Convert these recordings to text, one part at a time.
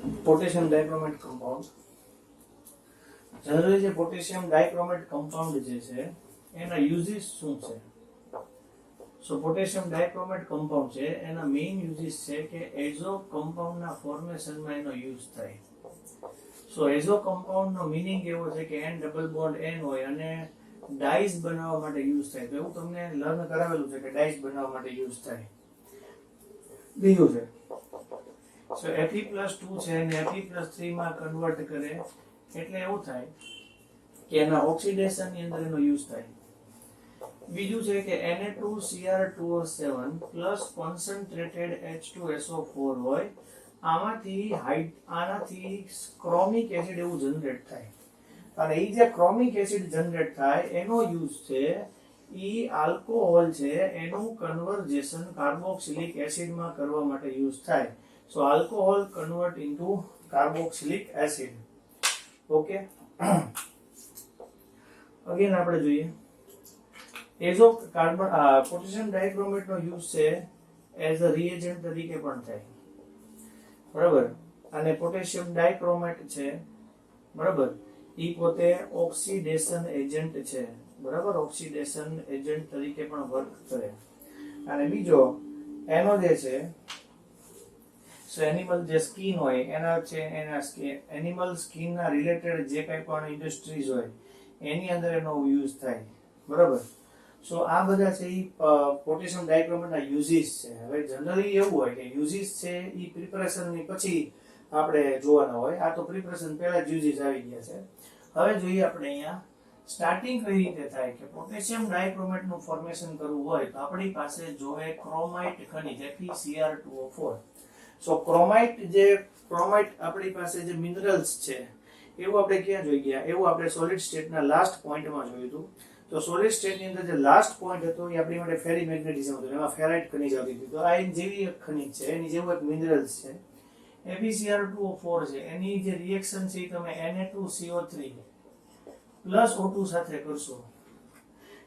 Potassium dichromate compound. Generally જે potassium dichromate compound જે છે એના યુઝિસ શું છે? સો પોટેશિયમ ડાયક્રોમેટ કમ્પાઉન્ડ છે એના મેઇન યુઝિસ છે કે એઝો કમ્પાઉન્ડના ફોર્મેશનમાં એનો યુઝ થાય. સો એઝો કમ્પાઉન્ડનો મીનિંગ એવો છે કે એન ડબલ બોન્ડ એન હોય અને ડાઈસ બનાવવા માટે યુઝ થાય. તો એવું તમને લર્ન કરાવેલું છે કે ડાઈસ બનાવવા માટે યુઝ થાય. બીજું છે સો Fe+2 છે અને Fe+3 માં કન્વર્ટ કરે એટલે એવું થાય કે એના ઓક્સિડેશન ની અંદર એનો યુઝ થાય. બીજું છે કે Na2Cr2O7 પ્લસ કોન્સન્ટ્રેટેડ H2SO4 હોય, આનાથી ક્રોમિક એસિડ એવું જનરેટ થાય અને એ જે ક્રોમિક એસિડ જનરેટ થાય એનો યુઝ છે ઈ આલ્કોહોલ છે એનું કન્વર્જેશન કાર્બોક્સિલિક એસિડમાં કરવા માટે યુઝ થાય. So alcohol convert into carboxylic acid. Okay, again આપણે જોઈએ એઝો કાર્બન પોટેશિયમ ડાયક્રોમેટ નો યુઝ છે એઝ અ રિએજન્ટ તરીકે પણ થાય, બરાબર. અને પોટેશિયમ ડાયક્રોમેટ છે, બરાબર, ઈ પોતે ઓક્સિડેશન એજન્ટ છે, બરાબર, ઓક્સિડેશન એજન્ટ તરીકે પણ વર્ક કરે. અને બીજો એનો જે છે સો એનિમલ જે સ્કિન હોય એના છે એના એનિમલ સ્કિન ના રિલેટેડ જે કંઈ પણ ઇન્ડસ્ટ્રીઝ હોય એની અંદર એનો યુઝ થાય, બરાબર. સો આ બધા છે એ પોટેશિયમ ડાયક્રોમેટના યુઝિસ છે. હવે જનરલી એવું હોય કે યુઝિસ છે એ પ્રિપરેશનની પછી આપણે જોવાના હોય. આ તો પ્રિપરેશન પહેલા જ યુઝિસ આવી ગયા છે. હવે જોઈએ આપણે અહીંયા સ્ટાર્ટિંગ કઈ રીતે થાય કે પોટેશિયમ ડાયક્રોમેટનું ફોર્મેશન કરવું હોય તો આપણી પાસે જોવે ક્રોમાઇટ ખનિજ FeCr2O4. સો ક્રોમાઇટ આપણી પાસે જે મિનરલ્સ છે એવું આપણે ક્યાં જોઈ ગયા? એવું આપણે સોલિડ સ્ટેટના લાસ્ટ પોઈન્ટમાં જોયું હતું. તો સોલિડ સ્ટેટની અંદર જે લાસ્ટ પોઈન્ટ હતો એ આપણી માટે ફેરી મેગ્નેટિઝમ હતું, એમાં ફેરાઇટ ખનિજ આવતી હતી. તો આ એક જેવી એક ખનિજ છે, એની જેવું એક મિનરલ્સ છે FeCr2O4 છે. એની જે રિએક્શન છે એ તમે Na2CO3 પ્લસ O2 સાથે કરશો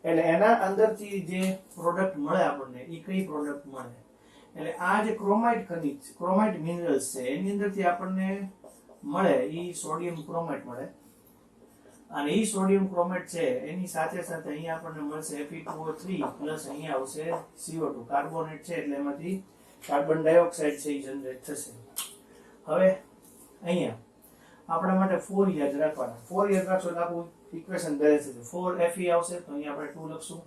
એટલે એના અંદરથી જે પ્રોડક્ટ મળે આપણને એ કઈ પ્રોડક્ટ મળે? એટલે આ જે ક્રોમાઇટ ખનિજ, ક્રોમાઇટ મિનરલ્સ છે એની અંદરથી આપણને મળે ઈ સોડિયમ ક્રોમેટ મળે. અને ઈ સોડિયમ ક્રોમેટ છે એની સાથે સાથે અહીંયા આપણને મળશે Fe2O3 પ્લસ અહીંયા આવશે CO2 કાર્બોનેટ છે એટલે એમાંથી કાર્બન ડાયોક્સાઇડ છે એ જનરેટ થશે. હવે અહીંયા આપણા માટે 4 યાદ રાખવાના. 4 યાદ રાખશો એટલે આપણું ઇક્વેશન બેલેન્સ થશે. 4 Fe આવશે તો અહીંયા આપણે 2 લખશું.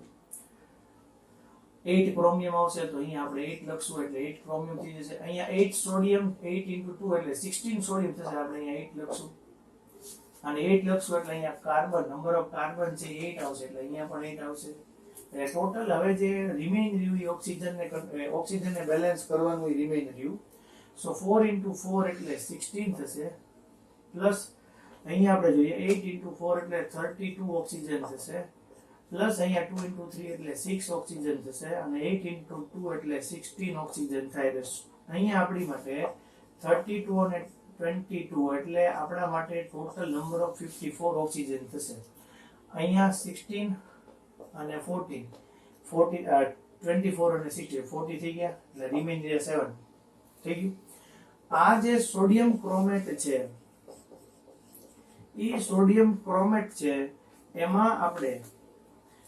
8 ક્રોમિયમ આવશે તો અહીંયા આપણે 8 લખશું એટલે 8 ક્રોમિયમ થઈ જશે. અહીંયા 8 સોડિયમ 8 * 2 એટલે 16 સોડિયમ થશે, આપણે અહીંયા 8 લખશું. અને 8 લખશું એટલે અહીંયા કાર્બન નંબર ઓફ કાર્બન છે 8 આવશે એટલે અહીંયા પણ 8 આવશે. એટલે ટોટલ હવે જે રિમેઇન રહ્યું એ ઓક્સિજનને બેલેન્સ કરવાનું એ રિમેઇન રહ્યું. સો 4 * 4 એટલે 16 થશે પ્લસ અહીંયા આપણે જોઈએ 8 * 4 એટલે 32 ઓક્સિજન થશે પ્લસ અહીંયા 2 * 3 એટલે 6 ઓક્સિજન થશે અને 8 * 2 એટલે 16 ઓક્સિજન થાય રહેશે. અહીંયા આપણી માટે 32 અને 22 એટલે આપણા માટે ટોટલ નંબર ઓફ 54 ઓક્સિજન થશે. અહીંયા 16 અને 14 24 અને 16 40 થઈ ગયા એટલે રિમેઇન્ડર 7 થઈ ગયું. આ જે સોડિયમ ક્રોમેટ છે ઈ સોડિયમ ક્રોમેટ છે એમાં આપણે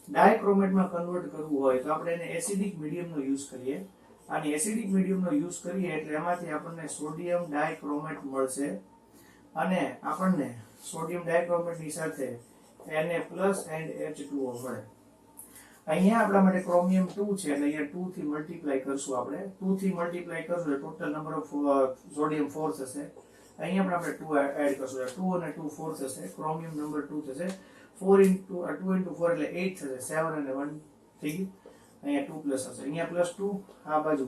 ડાયક્રોમેટમાં કન્વર્ટ કરવું હોય તો આપણે એને એસિડિક મીડિયમનો યુઝ કરીએ. અને એસિડિક મીડિયમનો યુઝ કરીએ એટલે એમાંથી આપણને સોડિયમ ડાયક્રોમેટ મળશે અને આપણને સોડિયમ ડાયક્રોમેટની સાથે Na+ and H2O મળે. અહીંયા આપણા માટે ક્રોમિયમ 2 છે એટલે અહીંયા 2 થી મલ્ટીપ્લાય કરશું. આપણે 2 થી મલ્ટીપ્લાય કરશું એટલે ટોટલ નંબર ઓફ સોડિયમ 4 થશે. અહીંયા પણ આપણે 2 એડ કરશું એટલે 2 અને 2 4 થશે. ક્રોમિયમ નંબર 2 થશે. 2 * 4 એટલે 8 થશે. 7 અને 1 થઈ ગયું. અહીંયા 2 પ્લસ હશે, અહીંયા +2 આ બાજુ,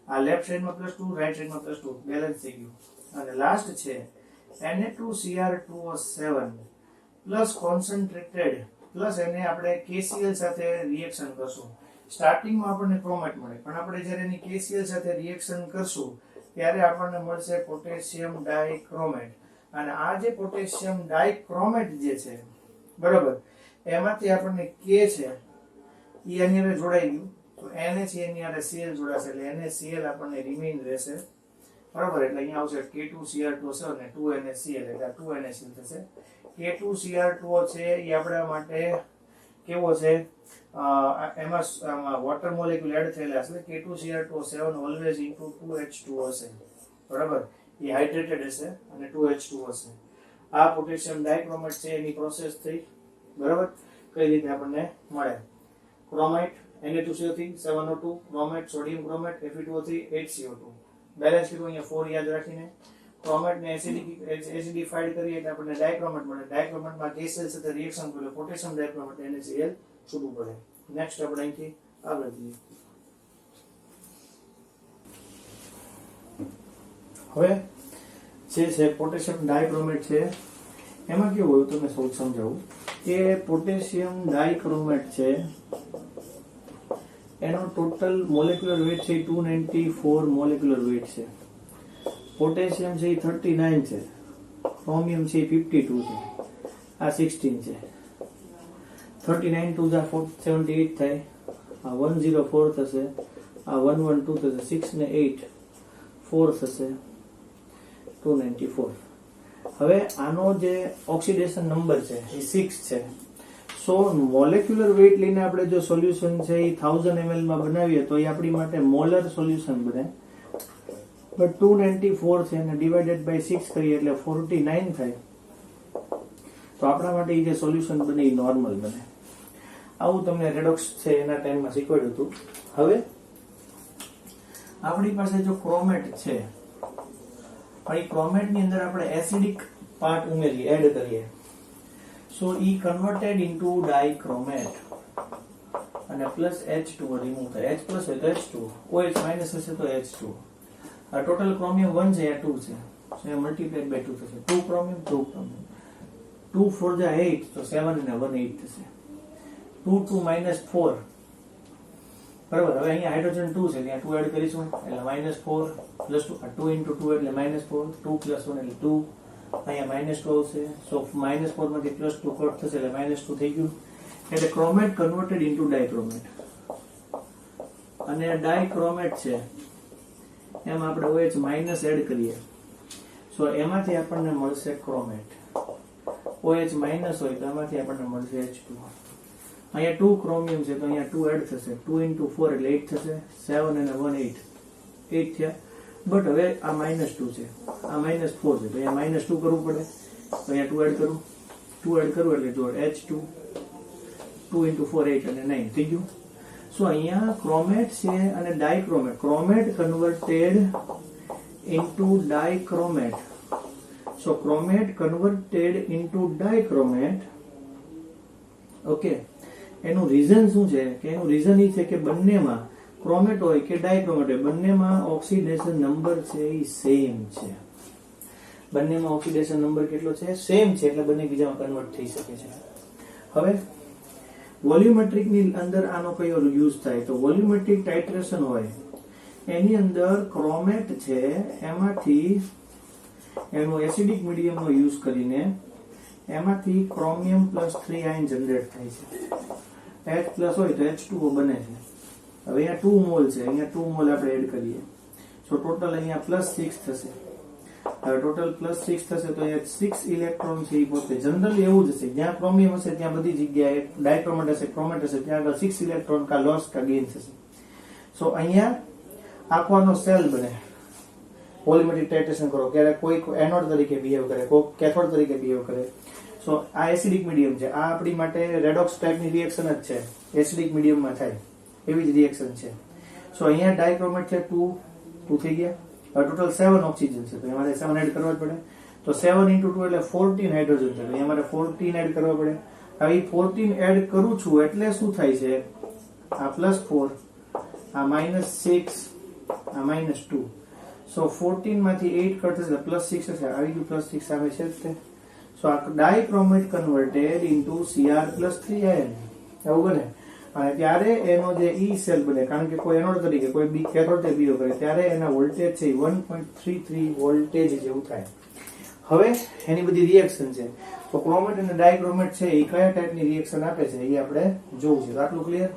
આ લેફ્ટ સાઈડમાં +2 રાઈટ સાઈડમાં +2 બેલેન્સ થઈ ગયું. અને લાસ્ટ છે Na2Cr2O7 પ્લસ કોન્સન્ટ્રેટેડ પ્લસ એને આપણે KCl સાથે રિએક્શન કરશું. સ્ટાર્ટિંગમાં આપણને ક્રોમેટ મળે પણ આપણે જ્યારે એની KCl સાથે રિએક્શન કરશું ત્યારે આપણને મળશે પોટેશિયમ ડાયક્રોમેટ. અને આ જે પોટેશિયમ ડાયક્રોમેટ જે છે, બરાબર, એમાંથી આપણને K છે એ એની અંદર જોડાઈ ગયું તો Na છે એની અંદર Cl જોડાશે એટલે NaCl આપણને રિમેઇન રહેશે. બરાબર, એટલે અહીંયા આવશે K2Cr2 છે અને 2NaCl, એટલે 2NaCl થશે. K2Cr2 છે એ આપણા માટે કેવો છે, એમાં વોટર મોલેક્યુલ એડ થયેલા છે. K2Cr2 ઓલવેઝ ઇન્ટુ 2H2 હશે, બરાબર, એ હાઇડ્રેટેડ હશે અને 2H2 હશે. આ પોટેશિયમ ડાયક્રોમેટ છે એની પ્રોસેસ થઈ, બરાબર. કઈ રીતે આપણને મળે? ક્રોમેટ Na2CO3 7O2, ક્રોમેટ sodium ક્રોમેટ Fe2O3 8CO2, balance કર્યું અહીંયા 4 યાદ રાખીને. ક્રોમેટ ને એસિડિફાઈડ કરીએ એટલે આપણને ડાયક્રોમેટ મળે. ડાયક્રોમેટમાં ગેસેસ સાથે રિએક્શન કરે, પોટેશિયમ ડાયક્રોમેટ NaCl છૂટું પડે. નેક્સ્ટ આપણે અહીંથી આગળ જઈએ. હવે જે છે પોટેશિયમ ડાયક્રોમેટ છે એમાં કેવું હોય તમને સૌ સમજાવું કે પોટેશિયમ ડાયક્રોમેટ છે એનો ટોટલ મોલેક્યુલર વેટ છે 294 મોલેક્યુલર વેટ છે. પોટેશિયમ છે 39 છે, ક્રોમિયમ છે 52 છે, આ 16 છે. 39 2 78 થાય, આ 104 થશે, આ 112 થશે, 6 ને 8 4 થશે, 294. હવે આનો જે ઓક્સિડેશન નંબર છે એ 6 છે. સો મોલેક્યુલર વેટ લઈને આપણે જો સોલ્યુશન છે એ 1000 ml માં બનાવીએ તો એ આપણી માટે મોલર સોલ્યુશન બને. બટ 294 છે અને ડિવાઇડેડ બાય 6 કરીએ એટલે 49 થાય, તો આપણા માટે એ જે સોલ્યુશન બને એ નોર્મલ બને. આવું તમને રેડોક્સ છે એના ટાઈમમાં શીખવાડ્યું હતું. હવે આપણી પાસે જો ક્રોમેટ છે પણ એ ક્રોમેટ ની અંદર આપણે એસિડિક પાર્ટ ઉમેરીએ, એડ કરીએ, સો ઈ કન્વર્ટેડ ઇન્ટુ ડાયક્રોમેટ અને પ્લસ H2 રિમૂવ થાય. H પ્લસ હોય તો H2, OH માઇનસ હશે તો H2. આ ટોટલ ક્રોમિયમ 1 છે, આ 2 છે, સો એ મલ્ટીપ્લાઇડ બાય 2 થશે. 2 ક્રોમિયમ 2 ક્રોમિયમ, 2 4 જા 8, તો 7 અને 1 8 થશે. 2 2 માઇનસ 4, બરાબર. હવે અહીંયા હાઇડ્રોજન 2 છે, ત્યાં 2 એડ કરીશું એટલે -4 પ્લસ 2, આ 2 ઇન્ટુ 2 એટલે -4, 2 પ્લસ 1 એટલે 2, અહીંયા -2 આવશે. સો -4 માંથી +2 કટ થશે એટલે -2 થઈ ગયું. એટલે ક્રોમેટ કન્વર્ટેડ ઇન્ટુ ડાયક્રોમેટ. અને ડાયક્રોમેટ છે એમાં આપણે OH માઇનસ એડ કરીએ, સો એમાંથી આપણને મળશે ક્રોમેટ. OH માઇનસ હોય તો એમાંથી આપણને મળશે H2. અહીંયા 2 ક્રોમિયમ છે તો અહીંયા 2 એડ થશે, 2 ઇન્ટુ 4 એટલે 8 થશે, 7 અને 1 8 થયા. બટ હવે આ -2 છે, આ -4 છે, તો અહીંયા -2 કરવું પડે, તો અહીંયા 2 એડ કરું, 2 એડ કરું એટલે જો H2, 2 ઇન્ટુ 4 8 અને 9 થઈ ગયું. સો અહીંયા ક્રોમેટ છે અને ડાયક્રોમેટ, ક્રોમેટ કન્વર્ટેડ ઇન્ટુ ડાયક્રોમેટ. સો ક્રોમેટ કન્વર્ટેડ ઇન્ટુ ડાયક્રોમેટ. ઓકે, એનું રીઝન શું છે કે એનું રીઝન એ છે કે બંનેમાં ક્રોમેટ હોય કે ડાયક્રોમેટ હોય, બંનેમાં ઓક્સિડેશન નંબર છે એ સેમ છે. બંનેમાં ઓક્સિડેશન નંબર કેટલો છે? સેમ છે, એટલે બંને બીજામાં કન્વર્ટ થઈ શકે છે. હવે વોલ્યુમેટ્રિક ની અંદર આનો કયો યુઝ થાય? તો વોલ્યુમેટ્રિક ટાઇટ્રેશન હોય એની અંદર ક્રોમેટ છે એમાંથી એનો એસિડિક મીડિયમનો યુઝ કરીને એમાંથી ક્રોમિયમ +3 આયન જનરેટ થાય છે. H પ્લસ હોય તો H2O બને છે. હવે અહીંયા 2 મોલ છે, અહીંયા 2 મોલ આપણે એડ કરીએ, સો ટોટલ અહીંયા +6 થશે. હવે ટોટલ +6 થશે તો અહીંયા 6 ઇલેક્ટ્રોન છે એ પોતે જનરલી એવું જ હશે, જ્યાં ક્રોમિયમ હશે ત્યાં બધી જગ્યાએ ડાયક્રોમેટ હશે, ક્રોમેટ હશે, ત્યાં આગળ 6 ઇલેક્ટ્રોન કા લોસ કા ગેઇન થશે. સો અહીંયા આખવાનો સેલ બને. પોલિમેરિક ટાઇટ્રેશન કરો, ક્યારેક કોઈ એનોડ તરીકે બિહેવ કરે, કોઈ કેથોડ તરીકે બિહેવ કરે. સો આ એસિડિક મીડિયમ છે, આ આપણી માટે રેડોક્સ ટાઈપની રિએક્શન જ છે, એસિડિક મીડિયમમાં થાય એવી જ રિએક્શન છે. સો અહીંયા ડાયક્રોમેટ છે 2 થઈ ગયા. હવે ટોટલ 7 ઓક્સિજન છે, તો અમારે 7 એડ કરવા જ પડે. તો 7 ઇન્ટુ 2 એટલે 14 હાઇડ્રોજન છે, તો અહીંયા અમારે 14 એડ કરવા પડે. હવે 14 એડ કરું છું એટલે શું થાય છે? આ +4, આ -6, આ -2. સો 14 માંથી 8 કટ થશે, +6 હશે, આવી ગયું +6 સામે છે જ તે. સો આ dichromate converted into Cr+3 ion એવું બને. અને ત્યારે એનો જે ઈ સેલ બને, કારણ કે કોઈ એનોડ તરીકે કોઈ બી કેથોડ તરીકે બિહેવ કરે ત્યારે એના વોલ્ટેજ છે 1.33 વોલ્ટેજ જેવું થાય. હવે એની બધી રિએક્શન છે, તો ક્રોમેટ અને ડાયક્રોમેટ છે એ કયા ટાઈપની રિએક્શન આપે છે એ આપણે જોવું છે. તો આટલું ક્લિયર?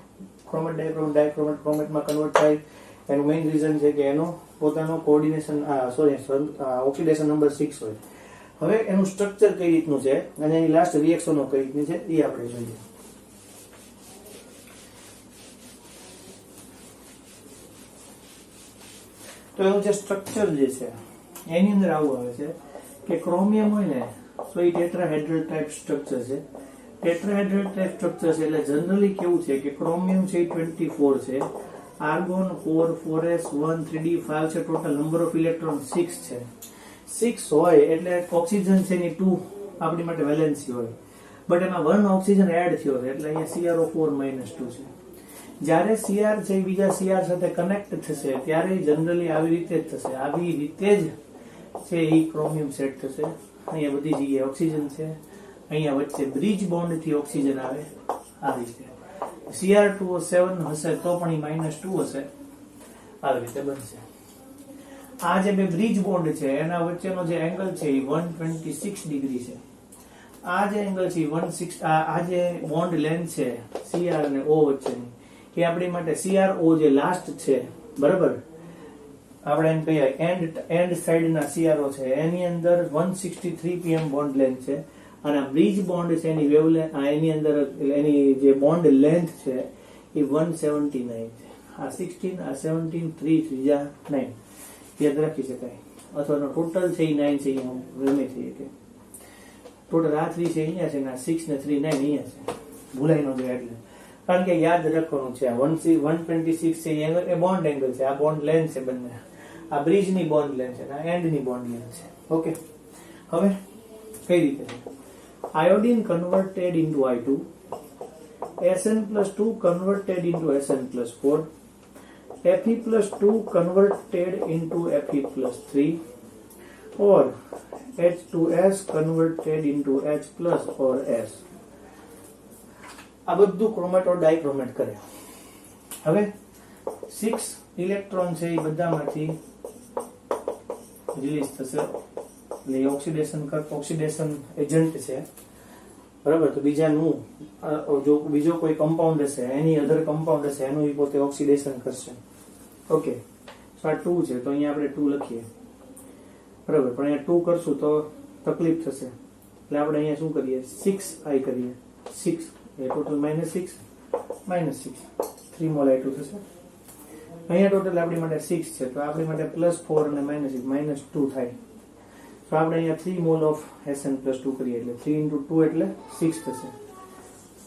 ક્રોમેટ ડાયક્રોમેટ, ડાયક્રોમેટ ક્રોમેટમાં કન્વર્ટ થાય એનું મેઇન રીઝન છે કે એનો પોતાનો કોઓર્ડિનેશન ઓક્સિડેશન નંબર 6 હોય. હવે એનું સ્ટ્રક્ચર કઈ રીતનું છે અને એની લાસ્ટ રિએક્શનો કઈ રીતની છે એ આપણે જોઈએ. તો એનું જે સ્ટ્રક્ચર જે છે એની અંદર આવું આવે છે કે ક્રોમિયમ હોય ને તો એ ટેટ્રાહેડ્રલ ટાઈપ સ્ટ્રક્ચર છે. ટેટ્રાહેડ્રલ ટાઈપ સ્ટ્રક્ચર છે એટલે જનરલી કેવું છે કે ક્રોમિયમ છે એ 24 છે, આર્ગોન 4, 4s, 1, 3d, 5 છે, ટોટલ નંબર ઓફ ઇલેક્ટ્રોન 6 છે. 6 હોય એટલે ઓક્સિજન છે એની 2 આપણી માટે વેલેન્સી હોય, બટ એમાં 1 ઓક્સિજન એડ થયો છે એટલે અહીંયા CrO4 -2 છે. જ્યારે Cr છે એ બીજા Cr સાથે કનેક્ટ થશે ત્યારે જનરલી આવી રીતે જ થશે. આવી રીતે જ છે એ ક્રોમિયમ સેટ થશે. અહીંયા બધી જગ્યાએ ઓક્સિજન છે, અહીંયા વચ્ચે બ્રિજ બોન્ડ થી ઓક્સિજન આવે આ રીતે. Cr2O7 હશે તો પણ એ -2 હશે, આવી રીતે બનશે. આ જે બે બ્રિજ બોન્ડ છે એના વચ્ચેનો જે એંગલ છે એ 126 ડિગ્રી છે. આ જે એંગલ છે 16, આ જે બોન્ડ લેન્થ છે Cr અને O વચ્ચેની એ આપણી માટે CrO જે લાસ્ટ છે, બરાબર, આપણે એમ કહીએ એન્ડ સાઈડના CrO છે એની અંદર 163 pm બોન્ડ લેન્થ છે અને બ્રિજ બોન્ડ છે એની વેવલેન્થ એની અંદર એની જે બોન્ડ લેન્થ છે એ 179 છે. આ 16, આ 17, 3 ત્રીજા 9 યાદ રાખી શકાય, અથવા ટોટલ છે એ 9 છે. ગમે છે કે ટોટલ આ 3 છે અહીંયા છે ને 6 ને 3 9 અહીંયા છે, ભૂલાઈ ન જાય એટલે, કારણ કે યાદ રાખવાનું છે. 126 છે એ બોન્ડ એંગલ છે, આ બોન્ડ લેન્થ છે બંને, આ બ્રિજ ની બોન્ડ લેન્થ છે, આ એન્ડ ની બોન્ડ લેન્થ છે. ઓકે, હવે કઈ રીતે છે? Iodine converted into I2, Sn+2 converted into Sn+4, Fe+2 converted into Fe+3 or H2S converted into H+ or S. આ બધું ક્રોમેટો ડાયક્રોમેટ કરે. હવે 6 ઇલેક્ટ્રોન છે એ બધામાંથી રિલીઝ થશે એટલે ઓક્સિડેશન એજન્ટ છે, બરાબર. તો બીજાનું જો બીજો કોઈ કમ્પાઉન્ડ હશે, એની અધર કમ્પાઉન્ડ હશે, એનું એ પોતે ઓક્સિડેશન કરશે. ઓકે, તો આ 2 છે તો અહીંયા આપણે 2 લખીએ, બરાબર, પણ અહીંયા 2 કરશું તો તકલીફ થશે એટલે આપણે અહીંયા શું કરીએ 6I કરીએ. 6 એ ટોટલ -6 3 મોલ I2 થશે. અહીંયા ટોટલ આપણી માટે 6 છે તો આપણી માટે +4 અને -2 થાય. તો આપણે અહીંયા 3 મોલ ઓફ Sn+2 કરીએ એટલે 3 × 2 એટલે 6 થશે.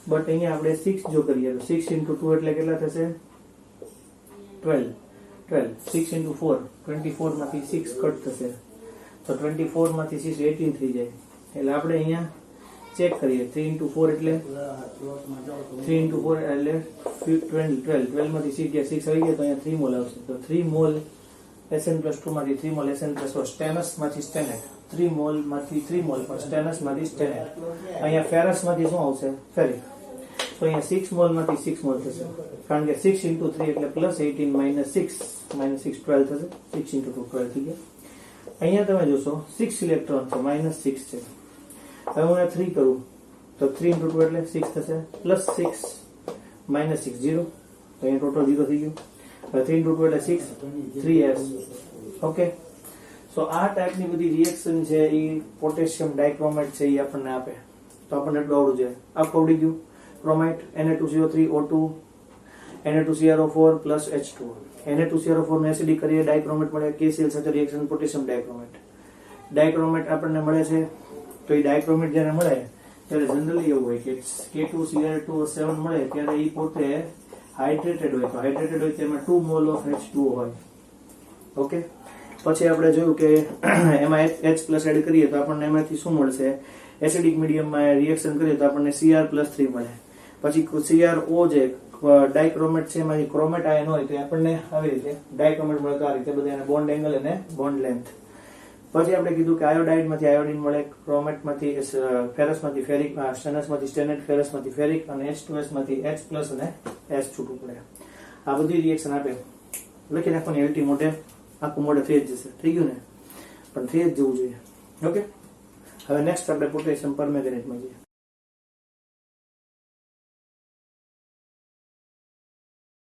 બટ અહીંયા આપણે 6 જો કરીએ તો 6 × 2 એટલે કેટલા થશે? 12. 6 × 4 24 માંથી 6 કટ થશે તો 24 માંથી 6 18 થઈ જાય. એટલે આપણે અહીંયા ચેક કરીએ 3 × 4 એટલે 12 માંથી 6 ગયા 6 આવી ગયા તો અહીંયા 3 મોલ આવશે. તો 3 મોલ Sn+2 માંથી 3 મોલ Sn+4 સ્ટેનસ માંથી સ્ટેનેટ 3 મોલ માંથી 3 મોલ પણ સ્ટેનસ માંથી સ્ટેનેટ. અહીંયા ફેરસ માંથી શું આવશે? ફેરિક. તો અહીંયા 6 મોલ માંથી 6 મોલ થશે કારણ કે 6 × 3 એટલે +18 -6 12 થશે. 6 × 2 12 થઈ ગયા. અહીંયા તમે જોશો 6 ઇલેક્ટ્રોન છે -6 છે. હવે હું 3 કરું તો 3 × 2 એટલે 6 થશે, +6 -6 0, તો અહીંયા ટોટલ 0 થઈ ગયું. હવે 3 × 2 એટલે 6 3s. ઓકે, સો આ ટાઈપની બધી રિએક્શન છે એ પોટેશિયમ ડાયક્રોમેટ છે એ આપણને આપે. તો આપણને એટલું આવડું છે. આખું આવડી ગયું. ક્રોમેટ Na2CO3 O2 Na2CrO4 +H2O. Na2CrO4 ને એસિડિક કરીએ ડાયક્રોમેટ મળે. KCl સાથે રિએક્શન પોટેશિયમ ડાયક્રોમેટ. ડાયક્રોમેટ આપણને મળે છે તો એ ડાયક્રોમેટ જ્યારે મળે ત્યારે જનરલી એવું હોય કે K2Cl2O7 મળે ત્યારે એ પોતે હાઇડ્રેટેડ હોય. તો હાઇડ્રેટેડ હોય તેમાં 2 મોલ ઓફ H2O હોય. ઓકે, પછી આપણે જોયું કે એમાં H+ એડ કરીએ તો આપણને એમાંથી શું મળશે? એસિડિક મીડિયમમાં રિએક્શન કરીએ તો આપણને Cr+3 મળે. પછી CrO જે ડાયક્રોમેટ છે એમાંથી ક્રોમેટ આયન હોય તો આપણને આવી રીતે ડાયક્રોમેટ મળે. તો આ રીતે બધા એને બોન્ડ એંગલ અને બોન્ડ લેન્થ. પછી આપણે કીધું કે આયોડાઇડમાંથી આયોડિન મળે, ક્રોમેટમાંથી ફેરસમાંથી ફેરિક, સ્ટેનસમાંથી સ્ટેનેટ, ફેરસમાંથી ફેરિક અને H2S માંથી H+ અને S છૂટું પડે. આ બધી રિએક્શન આપે. લખી નાખવાની એલ્ટી મોટે આખું મોડે થઈ જ જશે. થઈ ગયું ને? પણ થઈ જ જવું જોઈએ. ઓકે, હવે નેક્સ્ટ આપણે પોટેશિયમ પરમેંગનેટમાં જઈએ.